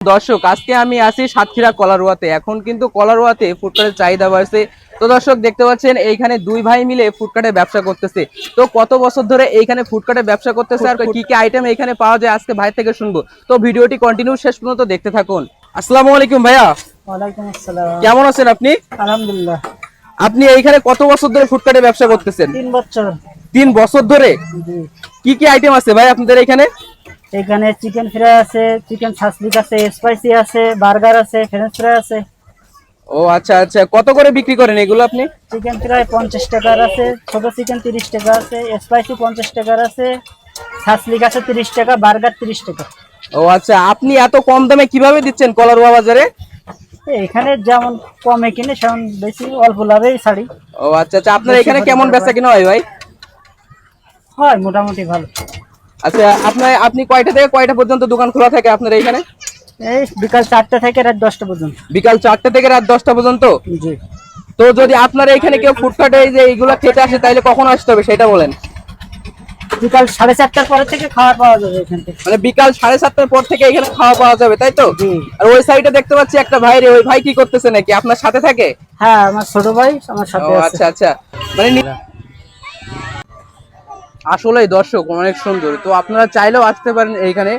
দর্শক আজকে আমি আছি সাতক্ষীরা কলারোয়াতে। এখন কিন্তু কলারোয়াতে ফুটপাতের চাহিদা বাড়ছে। তো দর্শক দেখতে পাচ্ছেন এইখানে দুই ভাই মিলে ফুটপাতের ব্যবসা করতেছে। তো কত বছর ধরে এইখানে ফুটপাতের ব্যবসা করতেছে আর কি কি আইটেম এখানে পাওয়া যায় আজকে ভাই থেকে শুনবো। তো ভিডিওটি কন্টিনিউ শেষ পর্যন্ত দেখতে থাকুন। আসসালামু আলাইকুম ভাইয়া। ওয়ালাইকুম আসসালাম। কেমন আছেন আপনি? আলহামদুলিল্লাহ। আপনি এইখানে কত বছর ধরে ফুটপাতের ব্যবসা করতেছেন? 3 বছর। 3 বছর ধরে। জি। কি কি আইটেম আছে ভাই আপনাদের এখানে? এখানে চিকেন ফ্রাই আছে, চিকেন ছাসলিক আছে, স্পাইসি আছে, বার্গার আছে, ফ্রেঞ্চ ফ্রাই আছে। ও আচ্ছা আচ্ছা, কত করে বিক্রি করেন এগুলো আপনি? চিকেন ফ্রাই 50 টাকার আছে, ছোট চিকেন 30 টাকা আছে, স্পাইসি 50 টাকার আছে, ছাসলিক আছে 30 টাকা, বার্গার 30 টাকা। ও আচ্ছা, আপনি এত কম দামে কিভাবে দিচ্ছেন কলারোয়া বাজারে? এখানে যেমন কমে কিনে সেমন বেশি অল্প লাভেই ছাড়ি। ও আচ্ছা আচ্ছা, আপনার এখানে কেমন বেচা কিনা হয় ভাই? হয় মোটামুটি ভালো। আচ্ছা, আপনি কয়টা থেকে কয়টা পর্যন্ত দোকান খোলা থাকে আপনার এখানে? এই বিকাল 4টা থেকে রাত 10টা পর্যন্ত। বিকাল 4টা থেকে রাত 10টা পর্যন্ত। জি। তো যদি আপনার এখানে কেউ ফুটপাতে এই যে এইগুলা খেতে আসে তাহলে কখন আসতে হবে সেটা বলেন। বিকাল 4:30টার পর থেকে খাবার পাওয়া যাবে এখান থেকে। মানে বিকাল 7:30টার পর থেকে এখানে খাওয়া পাওয়া যাবে, তাই তো? জি। আর ওই সাইডে দেখতে পাচ্ছি একটা ভাই রে, ওই ভাই কি করতেছে নাকি আপনার সাথে থাকে? হ্যাঁ, আমার ছোট ভাই আমার ও সাথে আছে। আচ্ছা আচ্ছা, মানে আসলেই দর্শক অনেক সুন্দর। তো আপনারা চাইলেও আসতে পারেন এইখানে।